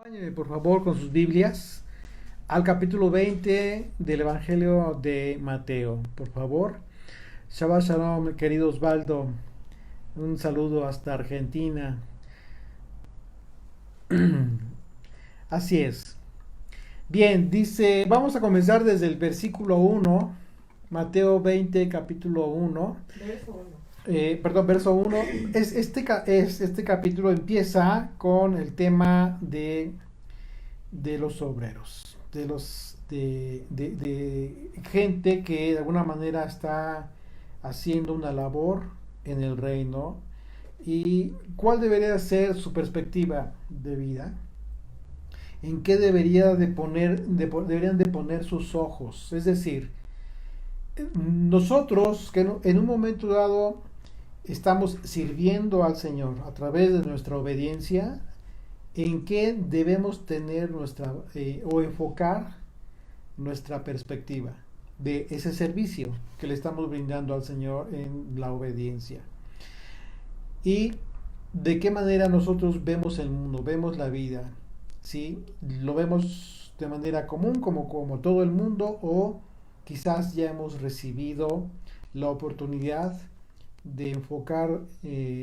Acompáñenme, por favor, con sus Biblias al capítulo 20 del Evangelio de Mateo. Por favor. Shabbat Shalom, querido Osvaldo. Un saludo hasta Argentina. Así es. Bien, dice, vamos a comenzar desde el versículo 1, Mateo 20, capítulo 1. Verso 1. Verso 1. Este capítulo empieza con el tema de los obreros, de gente que de alguna manera está haciendo una labor en el reino y cuál debería ser su perspectiva de vida, en qué deberían de poner sus ojos. Es decir, nosotros que en un momento dado estamos sirviendo al Señor a través de nuestra obediencia, en qué debemos tener o enfocar nuestra perspectiva de ese servicio que le estamos brindando al Señor en la obediencia. Y de qué manera nosotros vemos el mundo, vemos la vida, ¿sí? Lo vemos de manera común como todo el mundo, o quizás ya hemos recibido la oportunidad de enfocar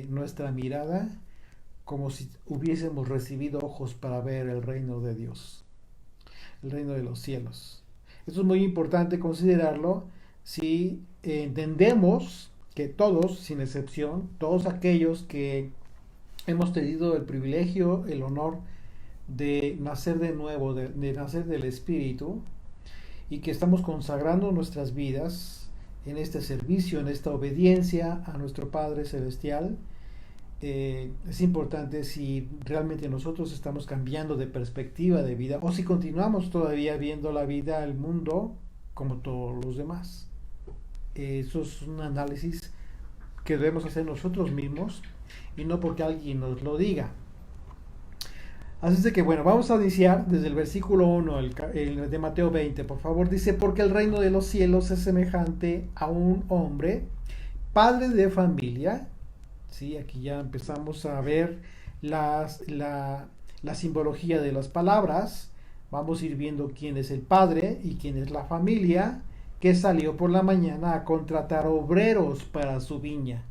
nuestra mirada como si hubiésemos recibido ojos para ver el reino de Dios, el reino de los cielos. Eso es muy importante considerarlo si entendemos que todos, sin excepción, todos aquellos que hemos tenido el privilegio, el honor de nacer de nuevo, de nacer del Espíritu, y que estamos consagrando nuestras vidas en este servicio, en esta obediencia a nuestro Padre Celestial, es importante si realmente nosotros estamos cambiando de perspectiva de vida o si continuamos todavía viendo la vida, el mundo, como todos los demás. Eso es un análisis que debemos hacer nosotros mismos y no porque alguien nos lo diga. Así es de que, bueno, vamos a iniciar desde el versículo 1 el de Mateo 20, por favor. Dice, porque el reino de los cielos es semejante a un hombre, padre de familia. Sí, aquí ya empezamos a ver la simbología de las palabras. Vamos a ir viendo quién es el padre y quién es la familia, que salió por la mañana a contratar obreros para su viña.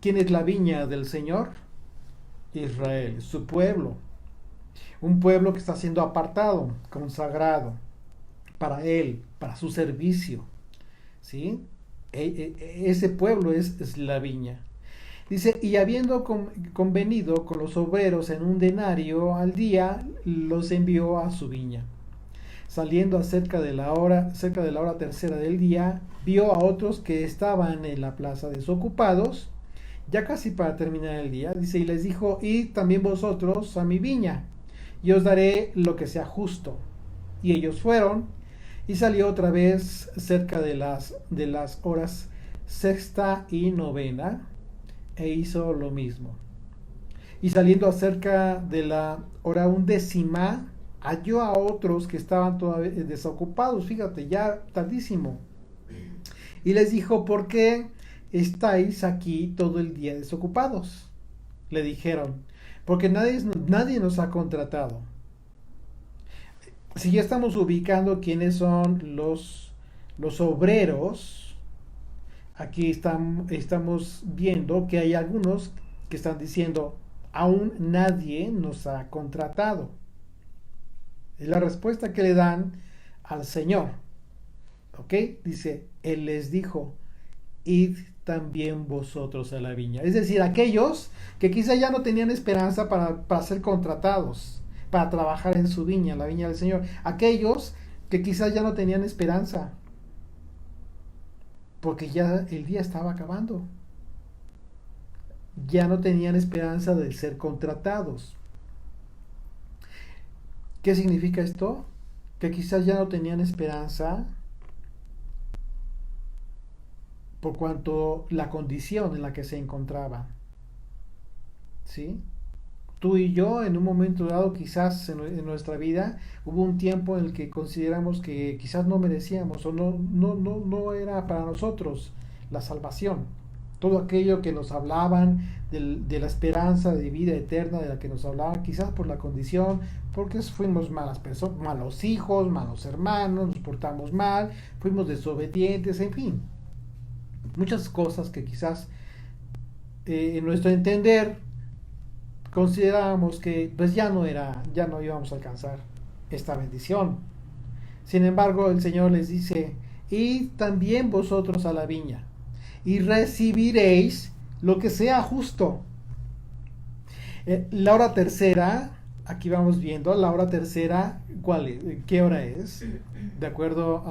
¿Quién es la viña del Señor? Israel, su pueblo. Un pueblo que está siendo apartado, consagrado para Él, para su servicio. ¿Sí? Ese pueblo es la viña. Dice, y habiendo convenido con los obreros en un denario al día, los envió a su viña. Saliendo cerca de la hora tercera del día, vio a otros que estaban en la plaza desocupados, ya casi para terminar el día. Dice, y les dijo, id también vosotros a mi viña, y os daré lo que sea justo. Y ellos fueron, y salió otra vez cerca de las horas sexta y novena, e hizo lo mismo. Y saliendo acerca de la hora undécima, halló a otros que estaban todavía desocupados, fíjate, ya tardísimo. Y les dijo, ¿por qué estáis aquí todo el día desocupados? Le dijeron, porque nadie nos ha contratado. Si ya estamos ubicando quiénes son los obreros, aquí estamos viendo que hay algunos que están diciendo, aún nadie nos ha contratado. Es la respuesta que le dan al Señor. ¿Ok? Dice, Él les dijo, id también vosotros a la viña. Es decir, aquellos que quizá ya no tenían esperanza para ser contratados, para trabajar en su viña, la viña del Señor. Aquellos que quizás ya no tenían esperanza, porque ya el día estaba acabando. Ya no tenían esperanza de ser contratados. ¿Qué significa esto? Que quizás ya no tenían esperanza por cuanto la condición en la que se encontraban. ¿Sí? Tú y yo en un momento dado quizás en nuestra vida hubo un tiempo en el que consideramos que quizás no merecíamos o no era para nosotros la salvación. todo aquello que nos hablaban de la esperanza de vida eterna, de la que nos hablaban, quizás por la condición, porque fuimos malas personas, malos hijos, malos hermanos, nos portamos mal, fuimos desobedientes, en fin, muchas cosas que quizás en nuestro entender considerábamos que pues ya no íbamos a alcanzar esta bendición. Sin embargo, el Señor les dice, id también vosotros a la viña y recibiréis lo que sea justo. La hora tercera, aquí vamos viendo, la hora tercera, ¿cuál es? ¿Qué hora es? De acuerdo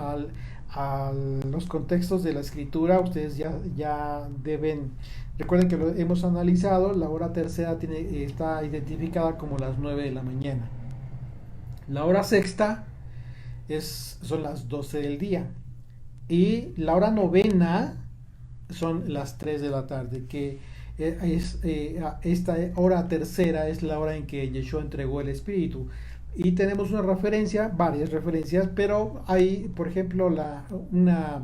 a los contextos de la escritura, ustedes ya deben, recuerden que lo hemos analizado, la hora tercera está identificada como las 9 de la mañana. La hora sexta son las 12 del día. Y la hora novena son las 3 de la tarde, que esta hora tercera es la hora en que Yeshua entregó el Espíritu. Y tenemos una referencia, varias referencias, pero hay, por ejemplo, una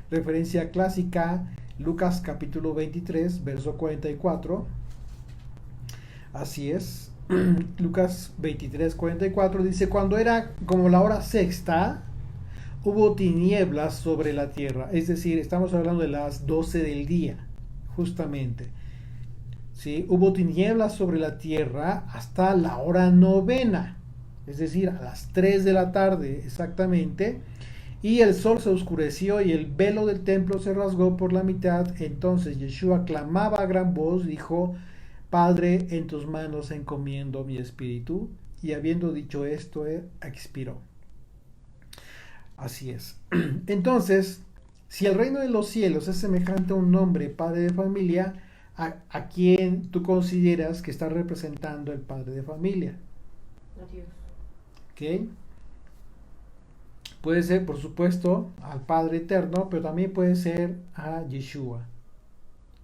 referencia clásica, Lucas capítulo 23, verso 44. Así es. Lucas 23, 44 dice, cuando era como la hora sexta, hubo tinieblas sobre la tierra. Es decir, estamos hablando de las 12 del día, justamente. ¿Sí? Hubo tinieblas sobre la tierra hasta la hora novena, es decir, a las 3 de la tarde exactamente. Y el sol se oscureció y el velo del templo se rasgó por la mitad. Entonces Yeshua clamaba a gran voz, dijo, Padre, en tus manos encomiendo mi espíritu. Y habiendo dicho esto, expiró. Así es. Entonces, si el reino de los cielos es semejante a un hombre, padre de familia, ¿a quién tú consideras que está representando el padre de familia? A Dios. ¿Ok? Puede ser, por supuesto, al Padre Eterno, pero también puede ser a Yeshua.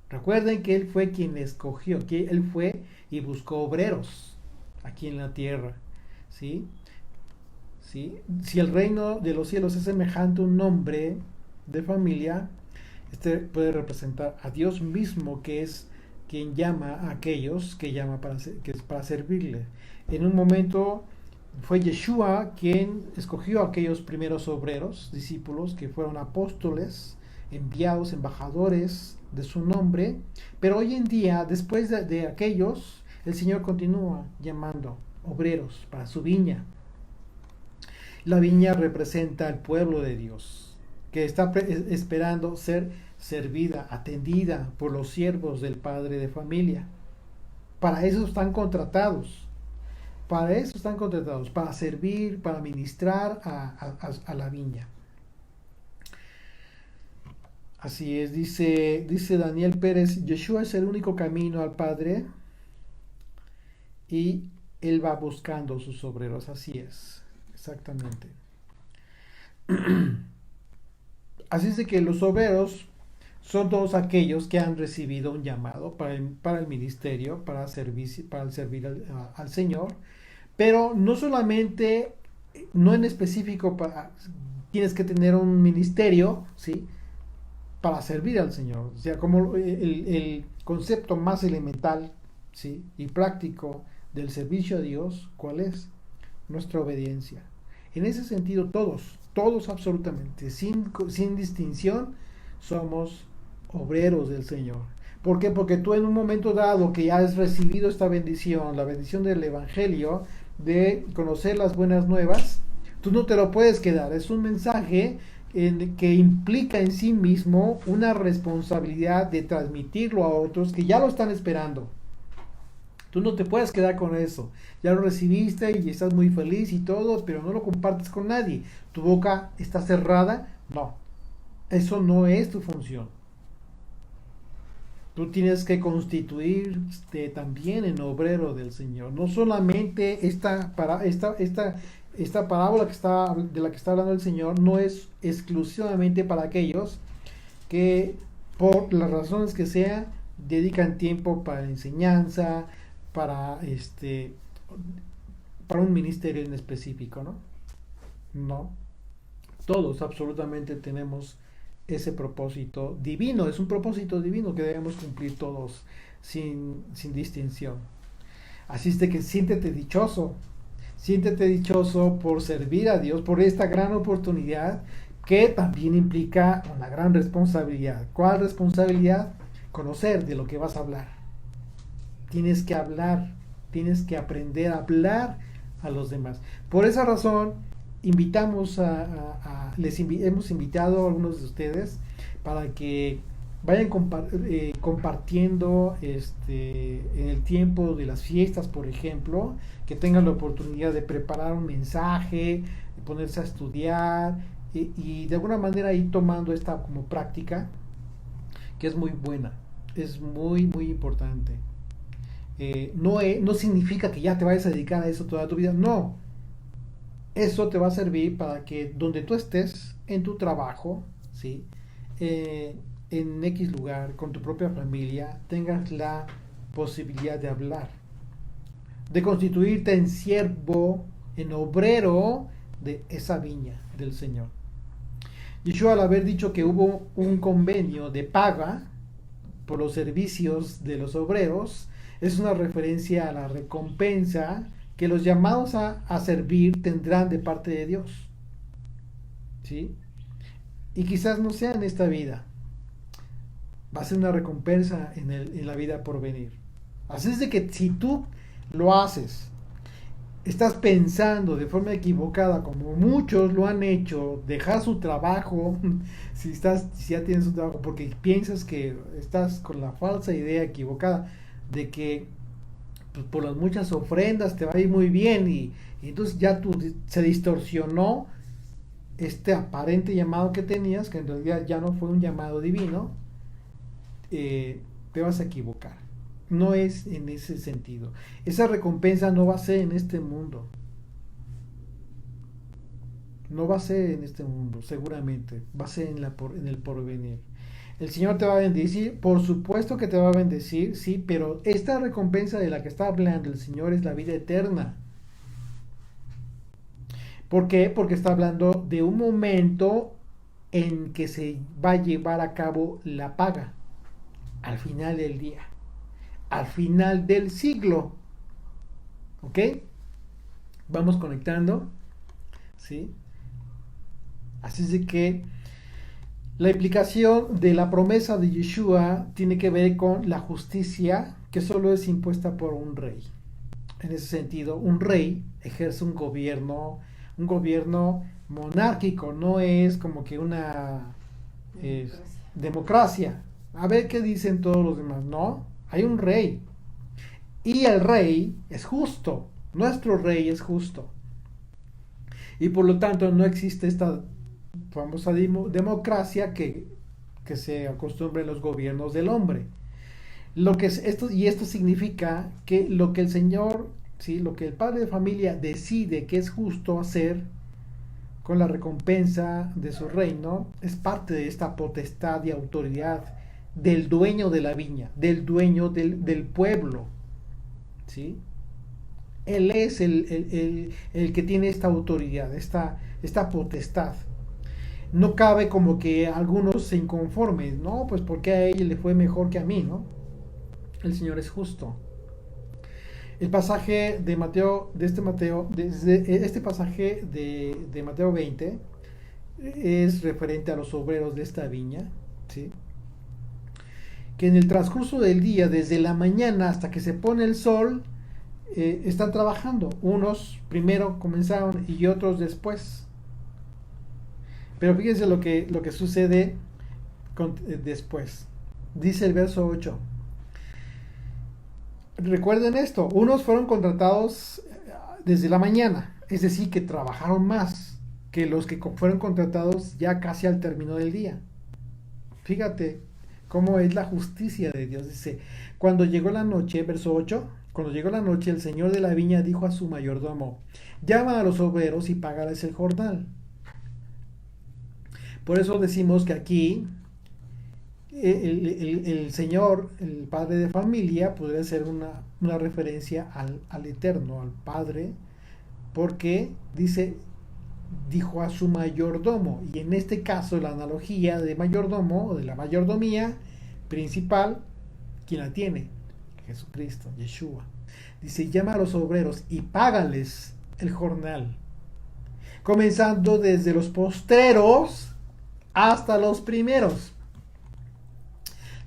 Recuerden que Él fue quien escogió, que Él fue y buscó obreros aquí en la tierra. ¿Sí? ¿Sí? Si el reino de los cielos es semejante a un hombre de familia, este puede representar a Dios mismo, que es quien llama a aquellos que llama que es para servirle. En un momento fue Yeshua quien escogió a aquellos primeros obreros, discípulos, que fueron apóstoles, enviados, embajadores de su nombre, pero hoy en día, después de aquellos, el Señor continúa llamando obreros para su viña. La viña representa al pueblo de Dios, que está esperando ser servida, atendida por los siervos del padre de familia. Para eso están contratados. Para eso están contratados, para servir, para ministrar a la viña. Así es, dice Daniel Pérez, Yeshua es el único camino al Padre y Él va buscando sus obreros. Así es, exactamente. Así es de que los obreros son todos aquellos que han recibido un llamado para el ministerio, para servir al Señor, pero no solamente, no en específico tienes que tener un ministerio, ¿sí? Para servir al Señor. O sea, como el concepto más elemental, ¿sí? Y práctico del servicio a Dios, ¿cuál es? Nuestra obediencia. En ese sentido, todos absolutamente, sin distinción, somos obreros del Señor. ¿Por qué? Porque tú en un momento dado que ya has recibido esta bendición, la bendición del Evangelio, de conocer las buenas nuevas, tú no te lo puedes quedar. Es un mensaje que implica en sí mismo una responsabilidad de transmitirlo a otros que ya lo están esperando. Tú no te puedes quedar con eso. Ya lo recibiste y estás muy feliz y todo, pero no lo compartes con nadie. Tu boca está cerrada. No, eso no es tu función. Tú tienes que constituirte también en obrero del Señor. No solamente esta parábola de la que está hablando el Señor no es exclusivamente para aquellos que por las razones que sea dedican tiempo para enseñanza, para un ministerio en específico, ¿no? No. Todos absolutamente tenemos ese propósito divino. Es un propósito divino que debemos cumplir todos sin distinción. Así es de que siéntete dichoso por servir a Dios, por esta gran oportunidad que también implica una gran responsabilidad. ¿Cuál responsabilidad? Conocer de lo que vas a hablar. Tienes que hablar, tienes que aprender a hablar a los demás. Por esa razón, hemos invitado a algunos de ustedes para que vayan compartiendo en el tiempo de las fiestas, por ejemplo, que tengan la oportunidad de preparar un mensaje, de ponerse a estudiar y de alguna manera ir tomando esta como práctica que es muy buena, es muy, muy importante. No significa que ya te vayas a dedicar a eso toda tu vida, no. Eso te va a servir para que donde tú estés, en tu trabajo, ¿sí? En X lugar, con tu propia familia, tengas la posibilidad de hablar, de constituirte en siervo, en obrero de esa viña del Señor. Yeshua, al haber dicho que hubo un convenio de paga por los servicios de los obreros, es una referencia a la recompensa que los llamados a servir tendrán de parte de Dios. ¿Sí? Y quizás no sea en esta vida, va a ser una recompensa en la vida por venir. Así es de que si tú lo haces, estás pensando de forma equivocada, como muchos lo han hecho, dejar su trabajo, si ya tienes un trabajo, porque piensas que estás con la falsa idea equivocada de que pues, por las muchas ofrendas te va a ir muy bien y entonces ya se distorsionó este aparente llamado que tenías, que en realidad ya no fue un llamado divino. Te vas a equivocar. No es en ese sentido. Esa recompensa no va a ser en este mundo. No va a ser en este mundo, seguramente. Va a ser en el porvenir. El Señor te va a bendecir, por supuesto que te va a bendecir, sí, pero esta recompensa de la que está hablando el Señor es la vida eterna. ¿Por qué? Porque está hablando de un momento en que se va a llevar a cabo la paga. Al final del día, al final del siglo. ¿Ok? Vamos conectando. ¿Sí? Así es de que la implicación de la promesa de Yeshua tiene que ver con la justicia que solo es impuesta por un rey. En ese sentido, un rey ejerce un gobierno monárquico, no es como que una democracia. A ver qué dicen todos los demás. No, hay un rey. Y el rey es justo. Nuestro rey es justo. Y por lo tanto no existe esta famosa democracia que se acostumbra en los gobiernos del hombre. Esto significa que lo que el Señor, ¿sí? Lo que el padre de familia decide que es justo hacer con la recompensa de su reino es parte de esta potestad y autoridad del dueño de la viña, del dueño del pueblo. ¿Sí? Él es el que tiene esta autoridad, esta potestad. No cabe como que algunos se inconformen, no, pues porque a él le fue mejor que a mí, ¿no? El Señor es justo. El pasaje de Mateo, este pasaje de Mateo 20 es referente a los obreros de esta viña, ¿sí? Que en el transcurso del día, desde la mañana hasta que se pone el sol, están trabajando. Unos primero comenzaron y otros después. Pero fíjense lo que sucede después. Dice el verso 8. Recuerden esto, unos fueron contratados desde la mañana, es decir, que trabajaron más que los que fueron contratados ya casi al término del día. Fíjate cómo es la justicia de Dios. Dice, cuando llegó la noche, verso 8, cuando llegó la noche, el señor de la viña dijo a su mayordomo, llama a los obreros y págales el jornal. Por eso decimos que aquí el Señor, el Padre de familia, podría ser una referencia al Eterno, al Padre, porque dice, dijo a su mayordomo, y en este caso la analogía de mayordomo o de la mayordomía principal, ¿quién la tiene? Jesucristo, Yeshua. Dice, llama a los obreros y págales el jornal, comenzando desde los postreros hasta los primeros.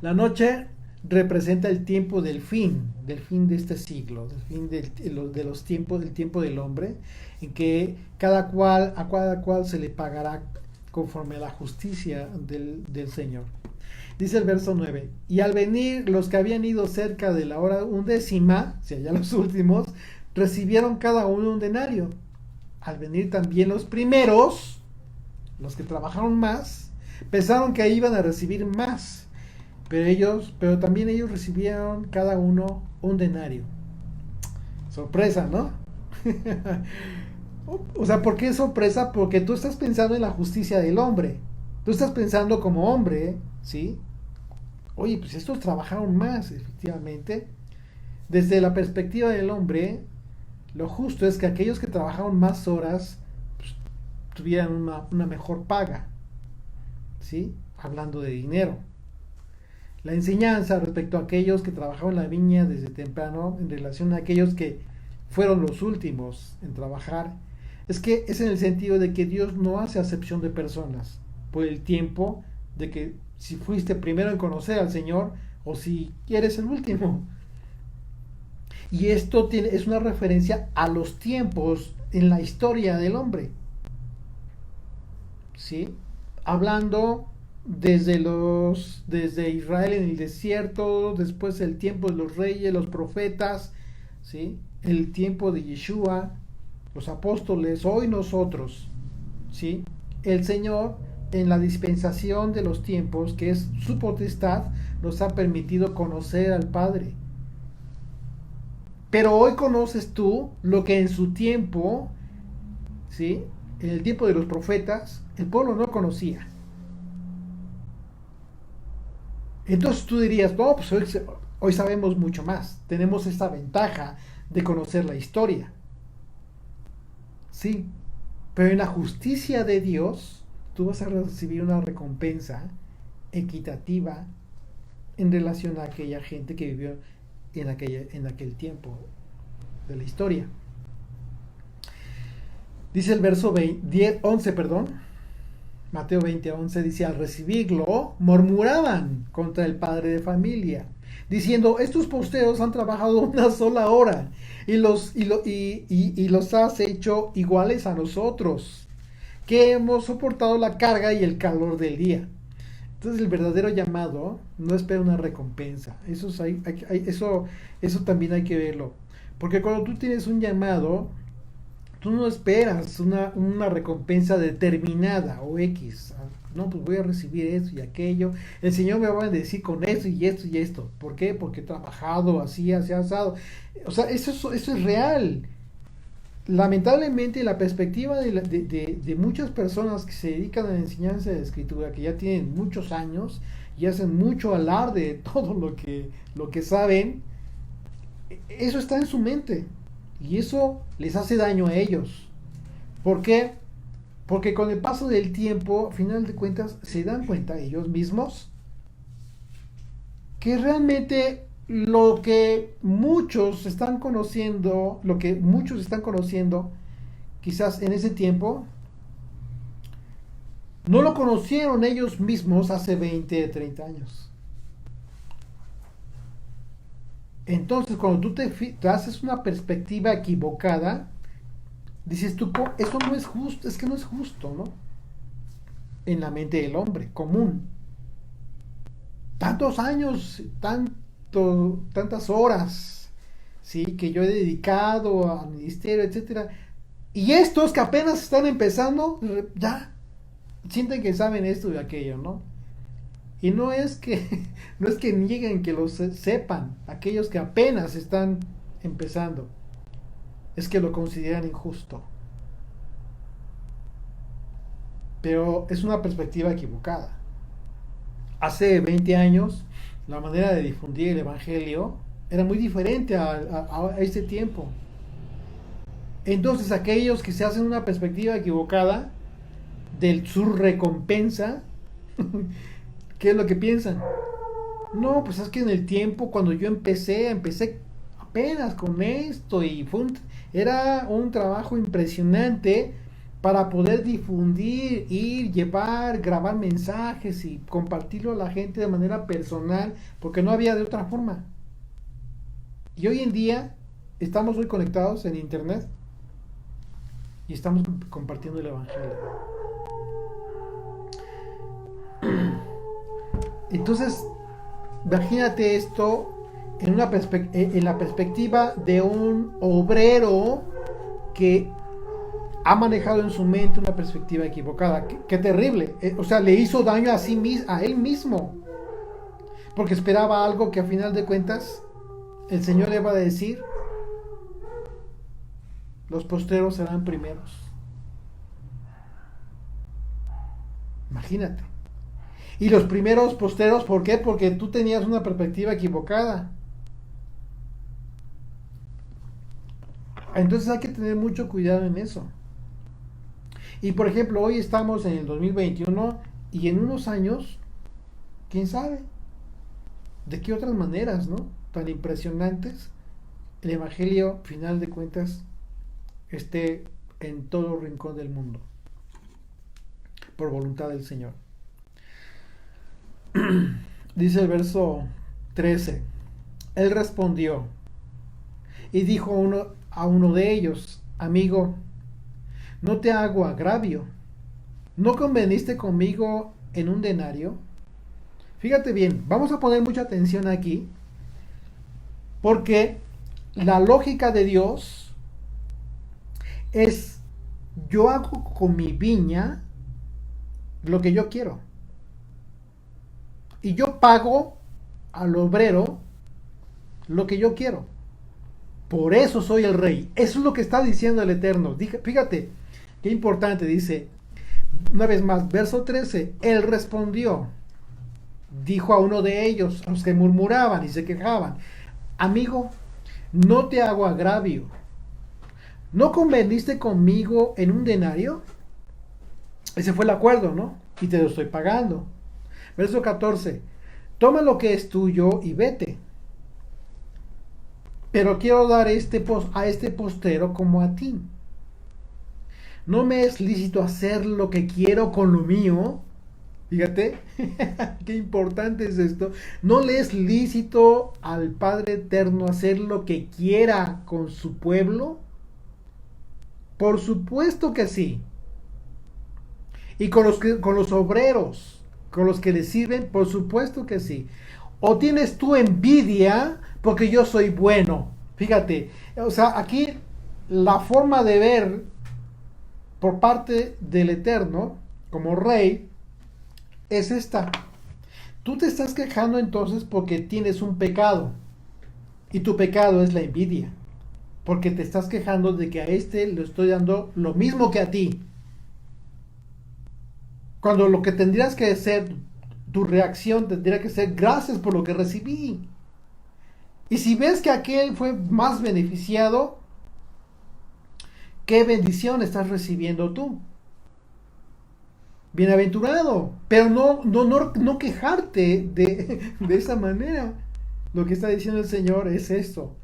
La noche representa el tiempo del fin de este siglo, del fin de los tiempos, del tiempo del hombre, en que a cada cual se le pagará conforme a la justicia del Señor. Dice el verso 9, y al venir los que habían ido cerca de la hora 11, o sea, ya los últimos, recibieron cada uno un denario. Al venir también los primeros, los que trabajaron más, pensaron que iban a recibir más, pero también ellos recibieron cada uno un denario. Sorpresa, ¿no? O sea, ¿por qué sorpresa? Porque tú estás pensando en la justicia del hombre. Tú estás pensando como hombre, ¿sí? Oye, pues estos trabajaron más, efectivamente. Desde la perspectiva del hombre, lo justo es que aquellos que trabajaron más horas pues, tuvieran una mejor paga, ¿sí? Hablando de dinero. La enseñanza respecto a aquellos que trabajaron en la viña desde temprano en relación a aquellos que fueron los últimos en trabajar, es que es en el sentido de que Dios no hace acepción de personas por el tiempo de que si fuiste primero en conocer al Señor o si eres el último. Y esto es una referencia a los tiempos en la historia del hombre, ¿sí? Hablando desde Israel en el desierto, después el tiempo de los reyes, los profetas, ¿sí? El tiempo de Yeshua, los apóstoles, hoy nosotros, ¿sí? El Señor en la dispensación de los tiempos, que es su potestad, nos ha permitido conocer al Padre. Pero hoy conoces tú lo que en su tiempo, ¿sí? En el tiempo de los profetas, el pueblo no conocía. Entonces tú dirías, no, pues hoy sabemos mucho más, tenemos esta ventaja de conocer la historia. Sí, pero en la justicia de Dios, tú vas a recibir una recompensa equitativa en relación a aquella gente que vivió en aquel tiempo de la historia. Dice el verso 11, Mateo 20:11 dice, al recibirlo, murmuraban contra el padre de familia, diciendo, estos posteros han trabajado una sola hora y los has hecho iguales a nosotros, que hemos soportado la carga y el calor del día. Entonces el verdadero llamado no espera una recompensa. Eso también hay que verlo. Porque cuando tú tienes un llamado, tú no esperas una recompensa determinada o X. No, pues voy a recibir esto y aquello. El Señor me va a bendecir con esto y esto y esto. ¿Por qué? Porque he trabajado así, asado. O sea, eso es real. Lamentablemente, la perspectiva de muchas personas que se dedican a la enseñanza de la escritura, que ya tienen muchos años y hacen mucho alarde de todo lo que saben, eso está en su mente y eso les hace daño a ellos. ¿Por qué? Porque con el paso del tiempo, a final de cuentas, se dan cuenta ellos mismos que realmente lo que muchos están conociendo, quizás en ese tiempo, no lo conocieron ellos mismos hace 20, 30 años. Entonces, cuando tú te haces una perspectiva equivocada, dices tú, eso no es justo, es que no es justo, ¿no? En la mente del hombre común. Tantos años, tantas horas, ¿sí? Que yo he dedicado al ministerio, etcétera. Y estos que apenas están empezando, ya sienten que saben esto y aquello, ¿no? Y no es que nieguen que lo sepan, aquellos que apenas están empezando, es que lo consideran injusto. Pero es una perspectiva equivocada. Hace 20 años, la manera de difundir el Evangelio era muy diferente a este tiempo. Entonces aquellos que se hacen una perspectiva equivocada de su recompensa, ¿qué es lo que piensan? No, pues es que en el tiempo cuando yo empecé apenas con esto y era un trabajo impresionante para poder difundir, ir, llevar, grabar mensajes y compartirlo a la gente de manera personal, porque no había de otra forma. Y hoy en día estamos muy conectados en internet y estamos compartiendo el evangelio. Entonces, imagínate esto en la perspectiva de un obrero que ha manejado en su mente una perspectiva equivocada. Qué terrible. O sea, le hizo daño a él mismo. Porque esperaba algo que a final de cuentas el Señor le va a decir: los postreros serán primeros. Imagínate. Y los primeros postreros, ¿por qué? Porque tú tenías una perspectiva equivocada. Entonces hay que tener mucho cuidado en eso. Y por ejemplo, hoy estamos en el 2021 y en unos años, quién sabe de qué otras maneras, ¿no? Tan impresionantes, el Evangelio, final de cuentas, esté en todo rincón del mundo, por voluntad del Señor. Dice el verso 13: Él respondió y dijo a uno de ellos: amigo, no te hago agravio. ¿No conveniste conmigo en un denario? Fíjate bien, vamos a poner mucha atención aquí, porque la lógica de Dios es: yo hago con mi viña lo que yo quiero. Y yo pago al obrero lo que yo quiero. Por eso soy el rey. Eso es lo que está diciendo el Eterno. Fíjate, qué importante. Dice, una vez más, verso 13. Él respondió, dijo a uno de ellos, a los que murmuraban y se quejaban: amigo, no te hago agravio. ¿No conveniste conmigo en un denario? Ese fue el acuerdo, ¿no? Y te lo estoy pagando. Verso 14. Toma lo que es tuyo y vete. Pero quiero dar a este postero como a ti. ¿No me es lícito hacer lo que quiero con lo mío? Fíjate, qué importante es esto. ¿No le es lícito al Padre Eterno hacer lo que quiera con su pueblo? Por supuesto que sí. Y con los obreros, con los que le sirven, por supuesto que sí. ¿O tienes tú envidia porque yo soy bueno? Fíjate, o sea, aquí la forma de ver por parte del Eterno como rey es esta. Tú te estás quejando entonces porque tienes un pecado, y tu pecado es la envidia, porque te estás quejando de que a este le estoy dando lo mismo que a ti, cuando lo que tendrías que hacer, tu reacción tendría que ser: gracias por lo que recibí. Y si ves que aquel fue más beneficiado, ¿qué bendición estás recibiendo tú? Bienaventurado, pero no quejarte de esa manera. Lo que está diciendo el Señor es esto: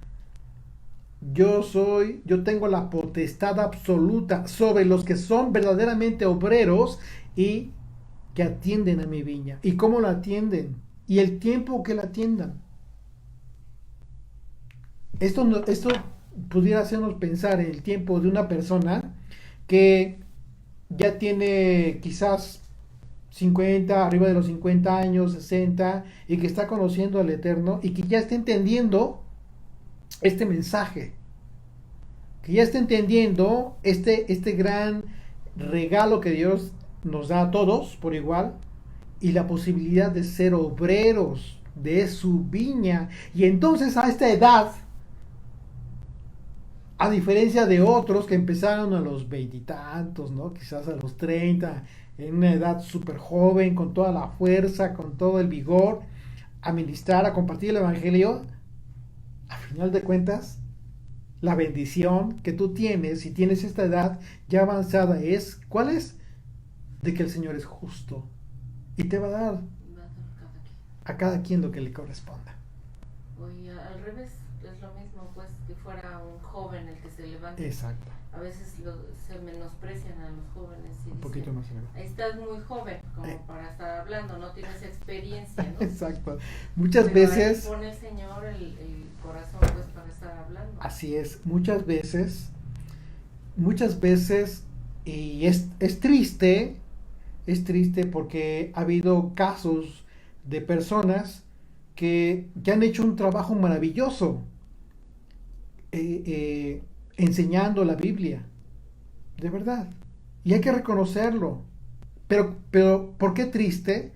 yo tengo la potestad absoluta sobre los que son verdaderamente obreros y que atienden a mi viña. ¿Y cómo la atienden? Y el tiempo que la atiendan. Esto pudiera hacernos pensar en el tiempo de una persona que ya tiene quizás 50, arriba de los 50 años, 60, y que está conociendo al Eterno y que ya está entendiendo este mensaje, que ya está entendiendo este gran regalo que Dios nos da a todos por igual, y la posibilidad de ser obreros de su viña. Y entonces a esta edad, a diferencia de otros que empezaron a los veintitantos, ¿no? Quizás a los 30, en una edad súper joven, con toda la fuerza, con todo el vigor, a ministrar, a compartir el Evangelio, a final de cuentas, la bendición que tú tienes, si tienes esta edad ya avanzada, ¿cuál es? De que el Señor es justo y te va a dar a cada quien lo que le corresponda. Oye, al revés, es lo mismo, pues, que fuera un joven el que se levanta. Exacto. A veces se menosprecian a los jóvenes y Un poquito dicen, más elevado. ahí estás muy joven, como para estar hablando, no tienes experiencia, ¿no? Exacto. Muchas Pero veces... ahí pone el Señor el corazón, pues, para estar hablando. Así es, muchas veces, y es triste porque ha habido casos de personas que han hecho un trabajo maravilloso enseñando la Biblia, de verdad, y hay que reconocerlo, pero ¿por qué triste?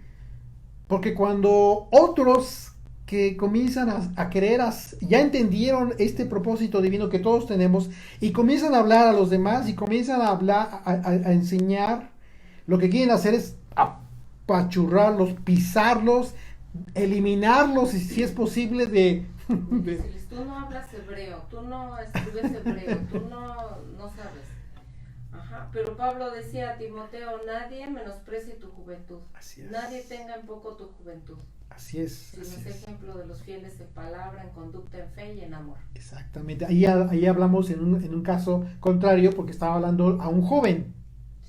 Porque cuando otros que comienzan a querer, ya entendieron este propósito divino que todos tenemos y comienzan a hablar a los demás y comienzan a hablar, a enseñar, lo que quieren hacer es apachurrarlos, pisarlos, eliminarlos y si es posible Tú no hablas hebreo, tú no escribes hebreo, tú no sabes. Ajá, pero Pablo decía a Timoteo, nadie menosprecie tu juventud. Así es. Nadie tenga en poco tu juventud. Así es. Sino es ejemplo de los fieles en palabra, en conducta, en fe y en amor. Exactamente. Ahí hablamos en un caso contrario porque estaba hablando a un joven.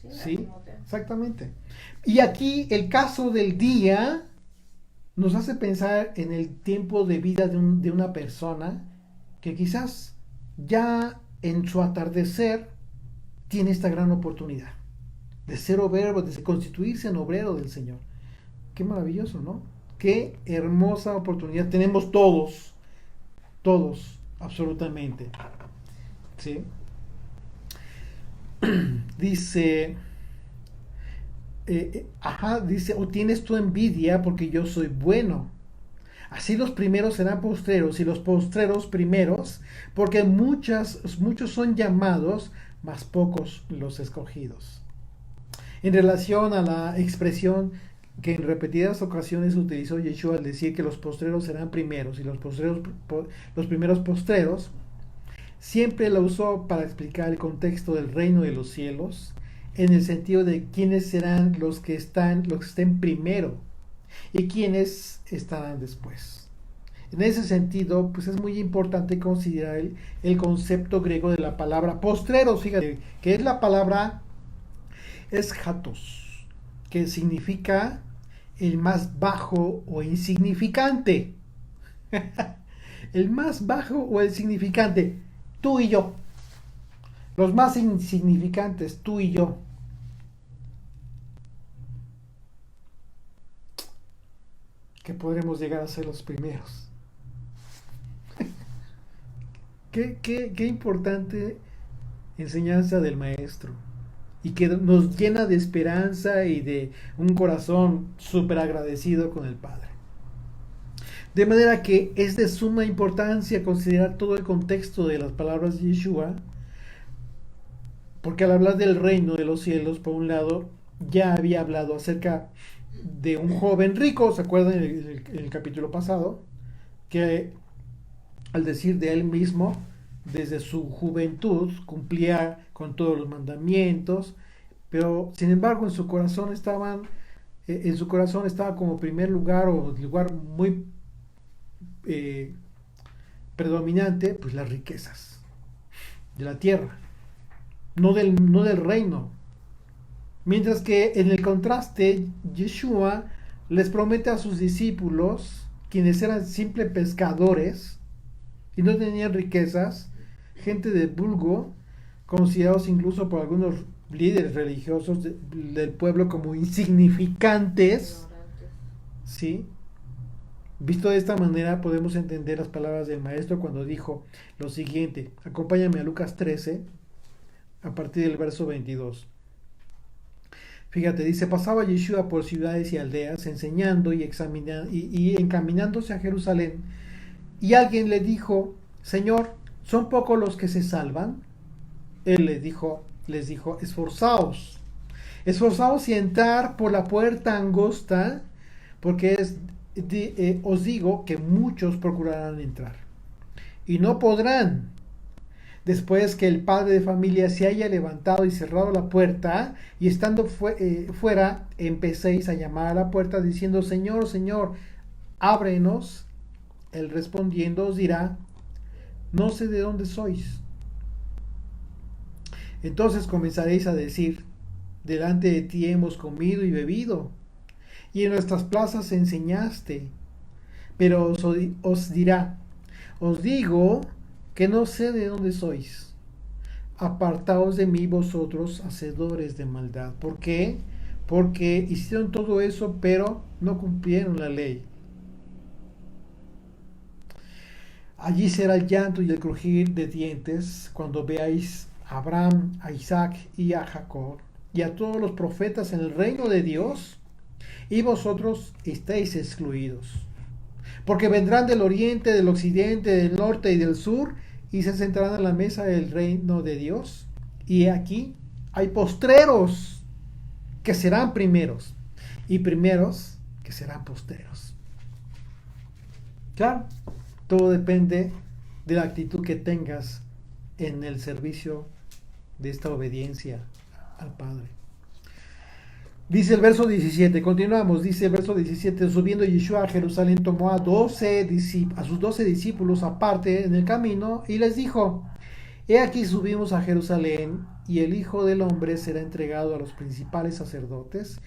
Sí, exactamente. Y aquí el caso del día nos hace pensar en el tiempo de vida de una persona que quizás ya en su atardecer tiene esta gran oportunidad de ser obrero, de constituirse en obrero del Señor. Qué maravilloso, ¿no? Qué hermosa oportunidad tenemos todos, absolutamente. ¿Sí? Dice, dice, o tienes tu envidia porque yo soy bueno. Así los primeros serán postreros y los postreros primeros, porque muchos son llamados, mas pocos los escogidos. En relación a la expresión que en repetidas ocasiones utilizó Yeshua al decir que los postreros serán primeros y los primeros postreros, siempre la usó para explicar el contexto del reino de los cielos, en el sentido de quiénes serán los que estén primero y quiénes estarán después. En ese sentido, pues es muy importante considerar el concepto griego de la palabra postreros, fíjate, que es la palabra eschatos, que significa el más bajo o insignificante. El más bajo o el significante, tú y yo. Los más insignificantes, tú y yo. Que podremos llegar a ser los primeros. Qué importante enseñanza del maestro. Y que nos llena de esperanza y de un corazón súper agradecido con el Padre. De manera que es de suma importancia considerar todo el contexto de las palabras de Yeshua, porque al hablar del reino de los cielos, por un lado, ya había hablado acerca de un joven rico, ¿se acuerdan en el capítulo pasado? Que al decir de él mismo, desde su juventud cumplía con todos los mandamientos, pero sin embargo en su corazón estaba como primer lugar o lugar muy predominante, pues las riquezas de la tierra, no del reino. Mientras que en el contraste, Yeshua les promete a sus discípulos, quienes eran simples pescadores y no tenían riquezas, gente de vulgo, considerados incluso por algunos líderes religiosos del pueblo como insignificantes, ¿sí? Visto de esta manera podemos entender las palabras del maestro cuando dijo lo siguiente. Acompáñame a Lucas 13 a partir del verso 22. Fíjate, dice, pasaba Yeshua por ciudades y aldeas enseñando y encaminándose a Jerusalén, y alguien le dijo, Señor, ¿son pocos los que se salvan? Él les dijo, esforzaos y entrar por la puerta angosta, porque os digo que muchos procurarán entrar y no podrán. después que el padre de familia se haya levantado y cerrado la puerta, y estando fuera, empecéis a llamar a la puerta diciendo: Señor, Señor, ábrenos. Él respondiendo os dirá: no sé de dónde sois. Entonces comenzaréis a decir: delante de ti hemos comido y bebido, y en nuestras plazas enseñaste. Pero os dirá: os digo que no sé de dónde sois. Apartaos de mí, vosotros hacedores de maldad. ¿Por qué? Porque hicieron todo eso, pero no cumplieron la ley. Allí será el llanto y el crujir de dientes cuando veáis a Abraham, a Isaac y a Jacob y a todos los profetas en el reino de Dios, y vosotros estáis excluidos. Porque vendrán del oriente, del occidente, del norte y del sur, y se sentarán a la mesa del reino de Dios. Y aquí hay postreros que serán primeros, y primeros que serán postreros. Claro, todo depende de la actitud que tengas en el servicio de esta obediencia al Padre. Dice el verso 17, continuamos, dice el verso 17: subiendo Yeshua a Jerusalén, tomó a sus 12 discípulos aparte en el camino y les dijo: he aquí subimos a Jerusalén, y el Hijo del Hombre será entregado a los principales sacerdotes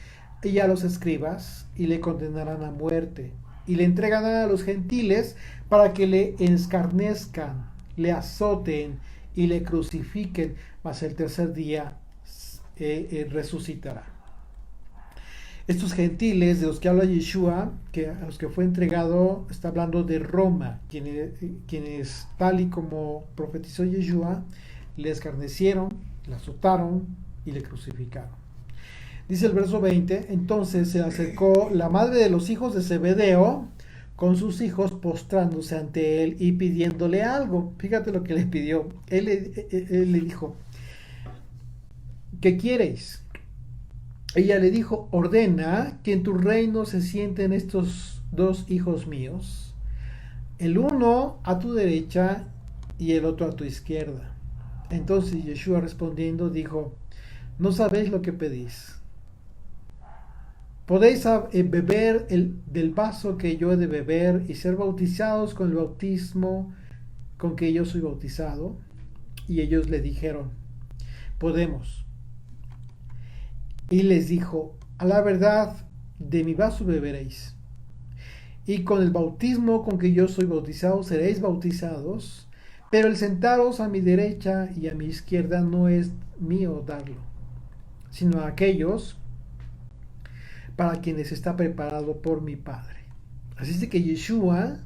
y a los escribas, y le condenarán a muerte, y le entregarán a los gentiles para que le escarnezcan, le azoten y le crucifiquen, mas el tercer día resucitará. Estos gentiles de los que habla Yeshua, a los que fue entregado, está hablando de Roma, quienes tal y como profetizó Yeshua, le escarnecieron, le azotaron y le crucificaron. Dice el verso 20: entonces se acercó la madre de los hijos de Zebedeo con sus hijos, postrándose ante él y pidiéndole algo. Fíjate lo que le pidió. Él le dijo: ¿qué quieres? Ella le dijo: ordena que en tu reino se sienten estos 2 hijos míos, el uno a tu derecha y el otro a tu izquierda. Entonces Yeshua respondiendo dijo: no sabéis lo que pedís. ¿Podéis beber del vaso que yo he de beber y ser bautizados con el bautismo con que yo soy bautizado? Y ellos le dijeron: podemos. Y les dijo: a la verdad, de mi vaso beberéis, y con el bautismo con que yo soy bautizado seréis bautizados, pero el sentaros a mi derecha y a mi izquierda no es mío darlo, sino a aquellos para quienes está preparado por mi Padre. Así es de que Yeshua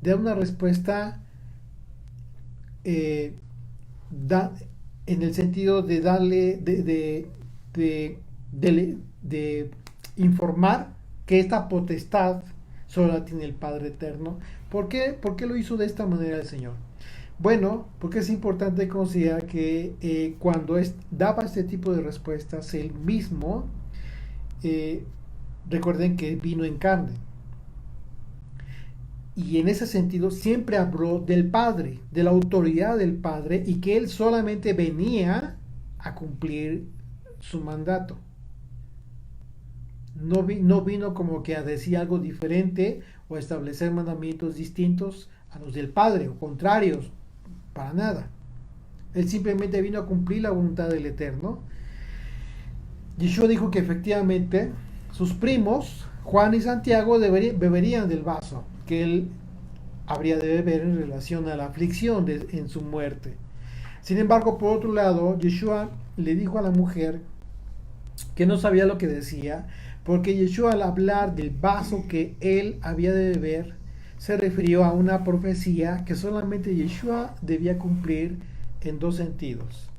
da una respuesta en el sentido de darle, de informar que esta potestad solo la tiene el Padre Eterno. ¿Por qué lo hizo de esta manera el Señor? Bueno, porque es importante considerar que cuando daba este tipo de respuestas, él mismo, recuerden que vino en carne. Y en ese sentido siempre habló del Padre, de la autoridad del Padre, y que él solamente venía a cumplir su mandato. No vino como que a decir algo diferente o a establecer mandamientos distintos a los del Padre o contrarios, para nada. Él simplemente vino a cumplir la voluntad del Eterno. Yeshua dijo que efectivamente sus primos, Juan y Santiago, beberían del vaso que él habría de beber en relación a la aflicción en su muerte. Sin embargo, por otro lado, Yeshua le dijo a la mujer que no sabía lo que decía, porque Yeshua, al hablar del vaso que él había de beber, se refirió a una profecía que solamente Yeshua debía cumplir en 2 sentidos.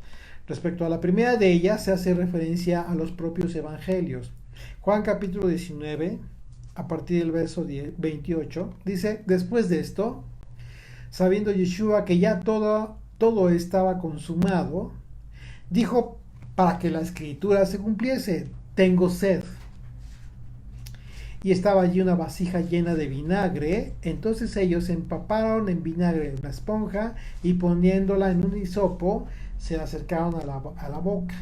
Respecto a la primera de ellas, se hace referencia a los propios evangelios. Juan capítulo 19, a partir del verso 28, dice: después de esto, sabiendo Yeshua que ya todo estaba consumado, dijo, para que la escritura se cumpliese: tengo sed. y estaba allí una vasija llena de vinagre. Entonces ellos empaparon en vinagre una esponja y poniéndola en un hisopo se la acercaron a la boca.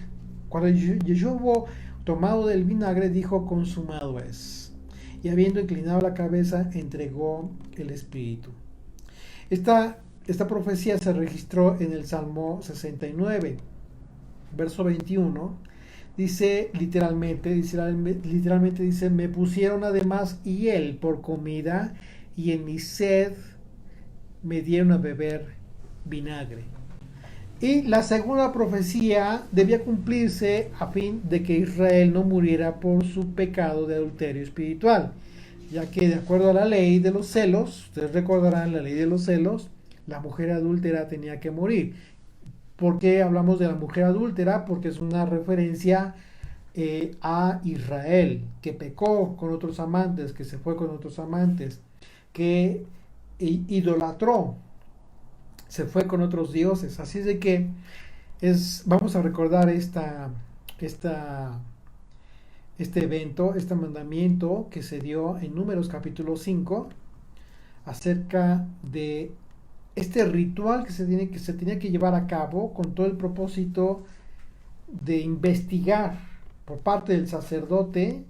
Cuando Yeshua hubo tomado del vinagre, dijo: consumado es. Y habiendo inclinado la cabeza, entregó el espíritu. Esta profecía se registró en el Salmo 69, verso 21. Dice literalmente dice: me pusieron además hiel por comida, y en mi sed me dieron a beber vinagre. Y la segunda profecía debía cumplirse a fin de que Israel no muriera por su pecado de adulterio espiritual, ya que de acuerdo a la ley de los celos, ustedes recordarán la ley de los celos, la mujer adúltera tenía que morir. ¿Por qué hablamos de la mujer adúltera? Porque es una referencia a Israel, que pecó con otros amantes, que se fue con otros amantes, que idolatró, se fue con otros dioses. Así es de que vamos a recordar este evento, este mandamiento que se dio en Números capítulo 5 acerca de este ritual que se tenía que llevar a cabo con todo el propósito de investigar por parte del sacerdote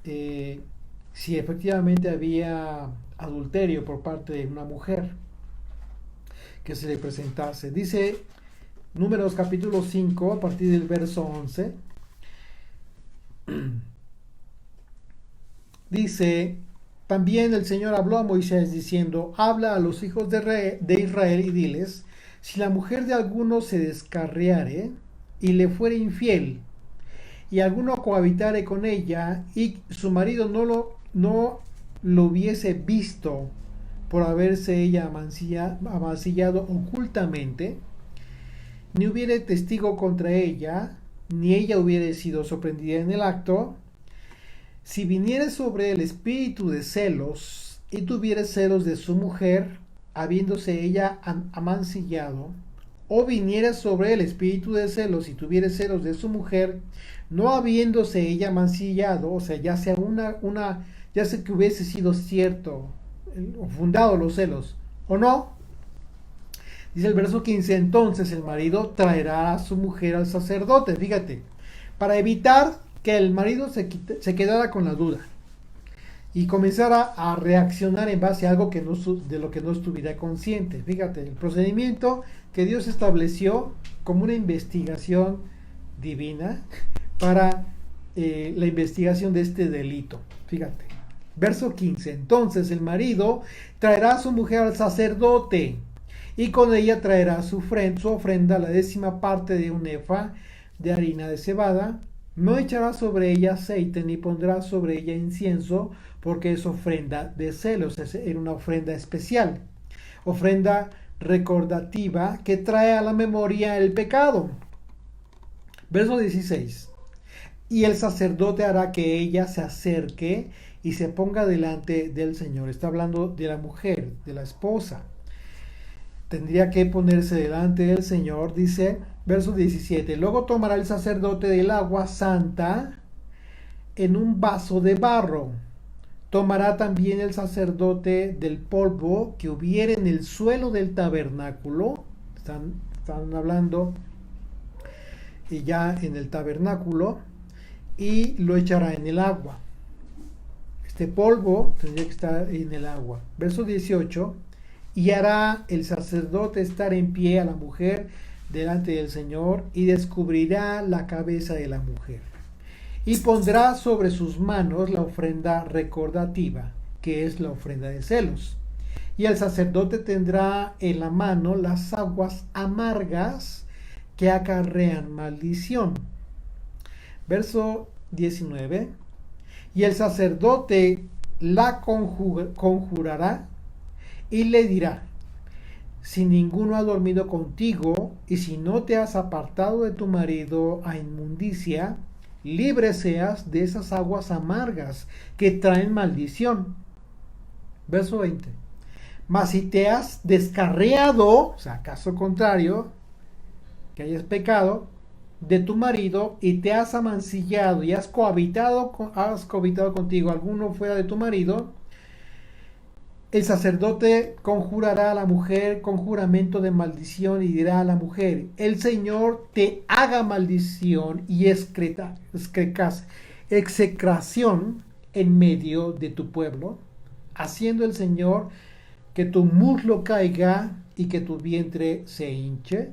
si efectivamente había adulterio por parte de una mujer que se le presentase. Dice Números capítulo 5 a partir del verso 11. Dice: también el Señor habló a Moisés diciendo: habla a los hijos de Israel y diles: si la mujer de alguno se descarriare y le fuere infiel, y alguno cohabitare con ella, y su marido no lo hubiese visto por haberse ella amancillado ocultamente, ni hubiere testigo contra ella, ni ella hubiere sido sorprendida en el acto, si viniere sobre el espíritu de celos, y tuviere celos de su mujer, habiéndose ella amancillado, o viniere sobre el espíritu de celos y tuviere celos de su mujer, no habiéndose ella amancillado, o sea, ya sea ya sea que hubiese sido cierto o fundado los celos o no, dice el verso 15, entonces el marido traerá a su mujer al sacerdote, fíjate, para evitar que el marido se quedara con la duda y comenzara a reaccionar en base a algo de lo que no estuviera consciente. Fíjate, el procedimiento que Dios estableció como una investigación divina para la investigación de este delito. Fíjate, verso 15, entonces el marido traerá a su mujer al sacerdote, y con ella traerá su ofrenda, la 10ª parte de un efa de harina de cebada. No echará sobre ella aceite, ni pondrá sobre ella incienso, porque es ofrenda de celos, era una ofrenda especial, ofrenda recordativa que trae a la memoria el pecado. Verso 16, y el sacerdote hará que ella se acerque y se ponga delante del Señor. Está hablando de la mujer, de la esposa. Tendría que ponerse delante del Señor, dice, verso 17, luego tomará el sacerdote del agua santa en un vaso de barro. Tomará también el sacerdote del polvo que hubiere en el suelo del tabernáculo. Están hablando ya en el tabernáculo, y lo echará en el agua. Este polvo tendría que estar en el agua. Verso 18, y hará el sacerdote estar en pie a la mujer delante del Señor, y descubrirá la cabeza de la mujer, y pondrá sobre sus manos la ofrenda recordativa, que es la ofrenda de celos. Y el sacerdote tendrá en la mano las aguas amargas que acarrean maldición. Verso 19, y el sacerdote la conjurará y le dirá: si ninguno ha dormido contigo, y si no te has apartado de tu marido a inmundicia, libre seas de esas aguas amargas que traen maldición. Verso 20, mas si te has descarriado, o sea, caso contrario, que hayas pecado, de tu marido y te has amancillado y has cohabitado contigo alguno fuera de tu marido, el sacerdote conjurará a la mujer con juramento de maldición y dirá a la mujer: el Señor te haga maldición y execración en medio de tu pueblo, haciendo el Señor que tu muslo caiga y que tu vientre se hinche,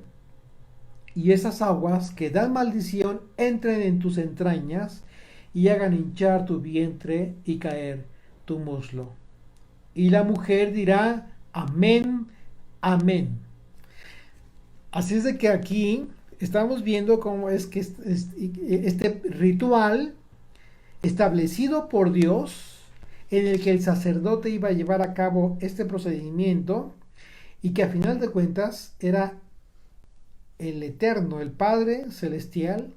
y esas aguas que dan maldición entren en tus entrañas y hagan hinchar tu vientre y caer tu muslo. Y la mujer dirá: amén, amén. Así es de que aquí estamos viendo cómo es que este ritual establecido por Dios, en el que el sacerdote iba a llevar a cabo este procedimiento, y que a final de cuentas era el Eterno, el Padre Celestial,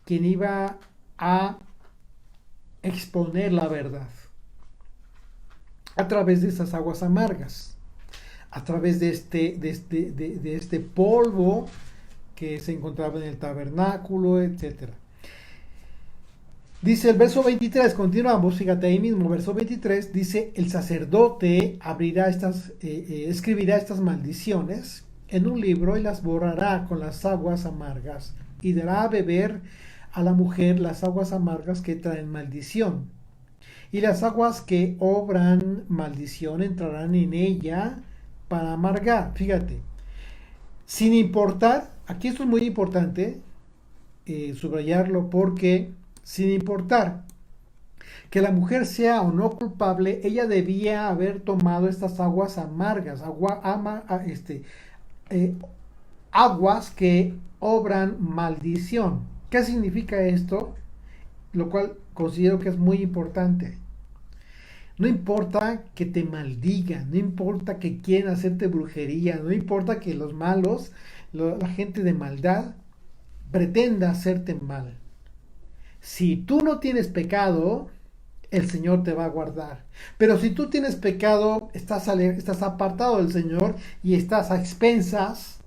quien iba a exponer la verdad a través de esas aguas amargas, a través de este polvo que se encontraba en el tabernáculo, etc. Dice el verso 23, continuamos, fíjate ahí mismo, verso 23, dice: el sacerdote escribirá estas maldiciones en un libro y las borrará con las aguas amargas, y dará a beber a la mujer las aguas amargas que traen maldición. Y las aguas que obran maldición entrarán en ella para amargar. Fíjate, sin importar, aquí esto es muy importante subrayarlo, porque sin importar que la mujer sea o no culpable, ella debía haber tomado estas aguas amargas, aguas que obran maldición. ¿Qué significa esto? Lo cual considero que es muy importante. No importa que te maldigan, no importa que quieran hacerte brujería, no importa que los malos, la gente de maldad, pretenda hacerte mal. Si tú no tienes pecado, el Señor te va a guardar. Pero si tú tienes pecado, estás apartado del Señor y estás a expensas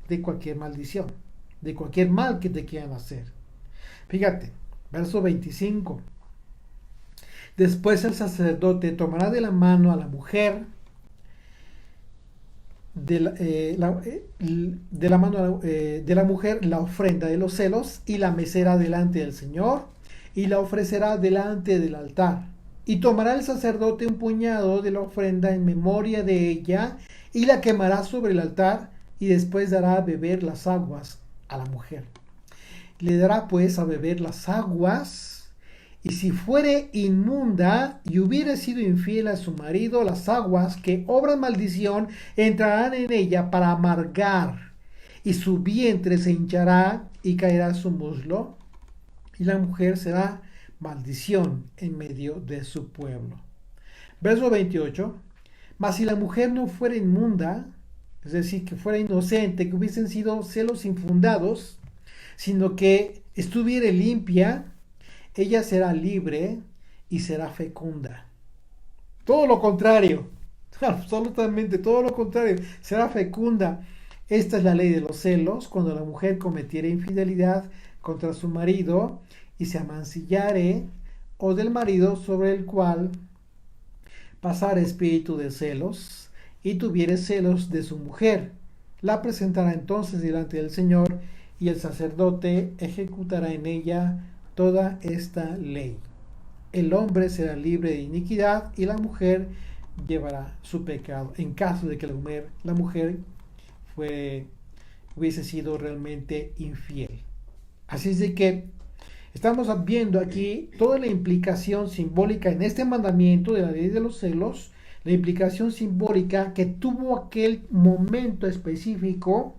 de cualquier maldición, de cualquier mal que te quieran hacer. Fíjate, verso 25. Después el sacerdote tomará de la mano a la mujer, de la mano de la mujer, la ofrenda de los celos, y la mecerá delante del Señor, y la ofrecerá delante del altar. Y tomará el sacerdote un puñado de la ofrenda en memoria de ella, y la quemará sobre el altar, y después dará a beber las aguas a la mujer. Le dará pues a beber las aguas, y si fuere inmunda y hubiere sido infiel a su marido, las aguas que obran maldición entrarán en ella para amargar, y su vientre se hinchará y caerá su muslo, y la mujer será maldición en medio de su pueblo. Verso 28. Mas si la mujer no fuera inmunda, es decir, que fuera inocente, que hubiesen sido celos infundados, sino que estuviera limpia, ella será libre y será fecunda. Todo lo contrario, absolutamente todo lo contrario, será fecunda. Esta es la ley de los celos: cuando la mujer cometiera infidelidad contra su marido y se amancillare, o del marido sobre el cual pasara espíritu de celos, y tuviere celos de su mujer, la presentará entonces delante del Señor, y el sacerdote ejecutará en ella toda esta ley. El hombre será libre de iniquidad y la mujer llevará su pecado, en caso de que la mujer hubiese sido realmente infiel. Así es de que estamos viendo aquí toda la implicación simbólica en este mandamiento de la ley de los celos, la implicación simbólica que tuvo aquel momento específico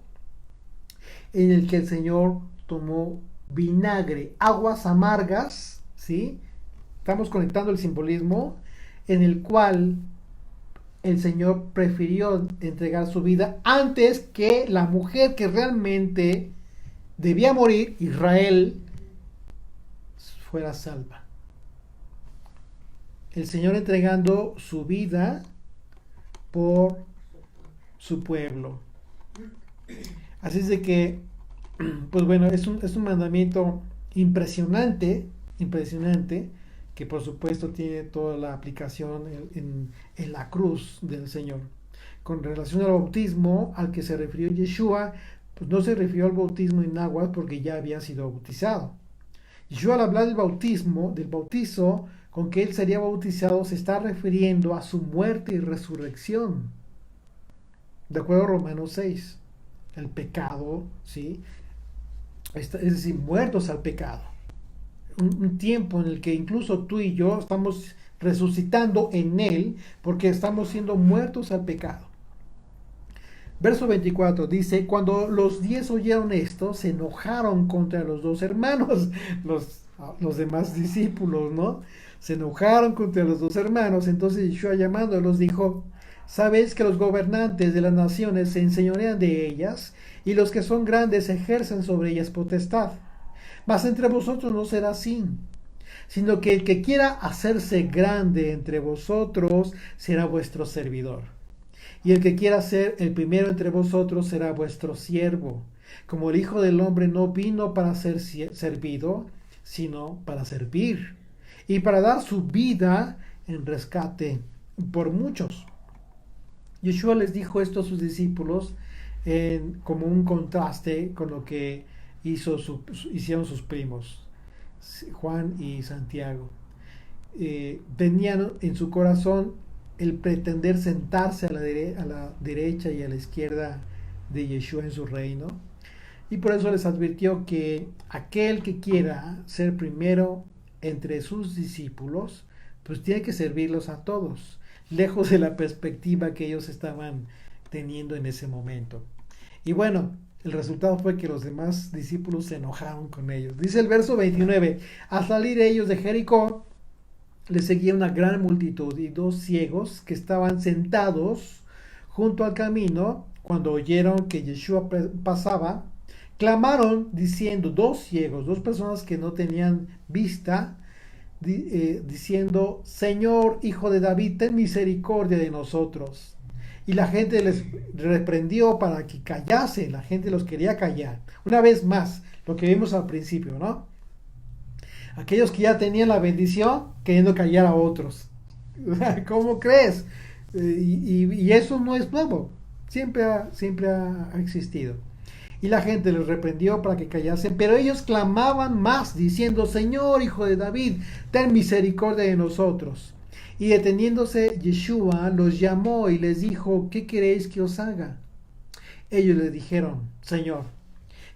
en el que el Señor tomó vinagre, aguas amargas, ¿sí? Estamos conectando el simbolismo en el cual el Señor prefirió entregar su vida antes que la mujer que realmente debía morir, Israel, fuera salva. El Señor entregando su vida por su pueblo. Así es de que Pues bueno, es un mandamiento impresionante, impresionante, que por supuesto tiene toda la aplicación en la cruz del Señor. Con relación al bautismo al que se refirió Yeshua, pues no se refirió al bautismo en agua porque ya había sido bautizado. Yeshua al hablar del bautismo, del bautizo con que él sería bautizado, se está refiriendo a su muerte y resurrección. De acuerdo a Romanos 6, el pecado, ¿sí? Es decir, muertos al pecado. Un tiempo en el que incluso tú y yo estamos resucitando en él porque estamos siendo muertos al pecado. Verso 24 dice, cuando los 10 oyeron esto, se enojaron contra los dos hermanos, los demás discípulos, ¿no? Se enojaron contra los dos hermanos. Entonces Yeshua llamándolos dijo, sabéis que los gobernantes de las naciones se enseñorean de ellas, y los que son grandes ejercen sobre ellas potestad. Mas entre vosotros no será así, sino que el que quiera hacerse grande entre vosotros será vuestro servidor. Y el que quiera ser el primero entre vosotros será vuestro siervo. Como el Hijo del Hombre no vino para ser servido, sino para servir, y para dar su vida en rescate por muchos. Yeshua les dijo esto a sus discípulos como un contraste con lo que hicieron sus primos, Juan y Santiago. Tenían en su corazón el pretender sentarse a la derecha y a la izquierda de Yeshua en su reino. Y por eso les advirtió que aquel que quiera ser primero entre sus discípulos, pues tiene que servirlos a todos, lejos de la perspectiva que ellos estaban teniendo en ese momento. Y bueno, el resultado fue que los demás discípulos se enojaron con ellos. Dice el verso 29, al salir ellos de Jericó, les seguía una gran multitud y dos ciegos que estaban sentados junto al camino, cuando oyeron que Yeshua pasaba, clamaron diciendo, dos ciegos, dos personas que no tenían vista, diciendo, Señor, Hijo de David, ten misericordia de nosotros. Y la gente les reprendió para que callase, la gente los quería callar. Una vez más, lo que vimos al principio, ¿no? Aquellos que ya tenían la bendición, queriendo callar a otros. ¿Cómo crees? Y eso no es nuevo, siempre ha existido. Y la gente les reprendió para que callasen, pero ellos clamaban más, diciendo, Señor, Hijo de David, ten misericordia de nosotros. Y deteniéndose Yeshua los llamó y les dijo, ¿qué queréis que os haga? Ellos le dijeron, Señor,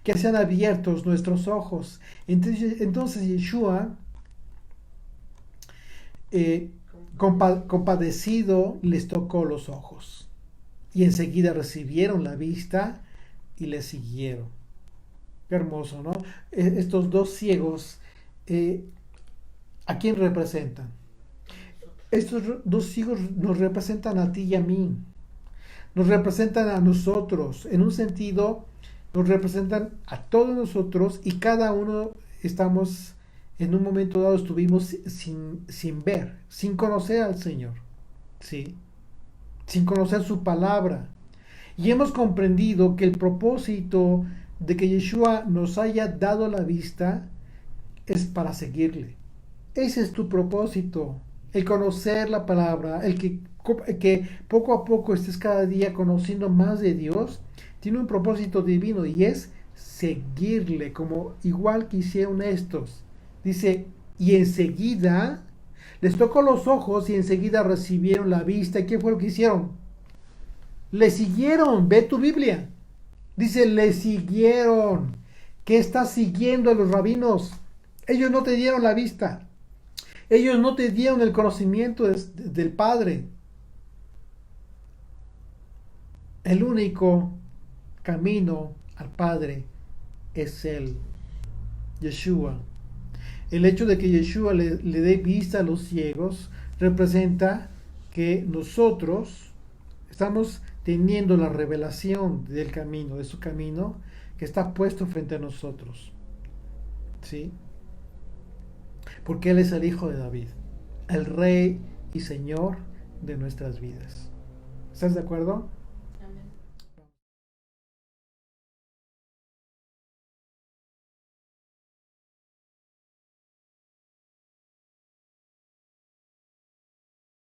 que sean abiertos nuestros ojos. Entonces Yeshua, compadecido, les tocó los ojos. Y enseguida recibieron la vista y le siguieron. Qué hermoso, ¿no? Estos dos ciegos, ¿a quién representan? Estos dos ciegos nos representan a ti y a mí. Nos representan a nosotros. En un sentido, nos representan a todos nosotros y cada uno estamos, en un momento dado, estuvimos sin ver, sin conocer al Señor. ¿Sí? Sin conocer su palabra. Y hemos comprendido que el propósito de que Yeshua nos haya dado la vista es para seguirle. Ese es tu propósito, el conocer la palabra, el que poco a poco estés cada día conociendo más de Dios, tiene un propósito divino y es seguirle, como igual que hicieron estos. Dice, y enseguida les tocó los ojos y enseguida recibieron la vista. ¿Y qué fue lo que hicieron? Le siguieron. Ve tu Biblia. Dice, le siguieron. ¿Qué estás siguiendo a los rabinos? Ellos no te dieron la vista. Ellos no te dieron el conocimiento del Padre. El único camino al Padre es Él, Yeshua. El hecho de que Yeshua le dé vista a los ciegos representa que nosotros estamos teniendo la revelación del camino, de su camino, que está puesto frente a nosotros. ¿Sí? Porque Él es el Hijo de David, el Rey y Señor de nuestras vidas. ¿Estás de acuerdo?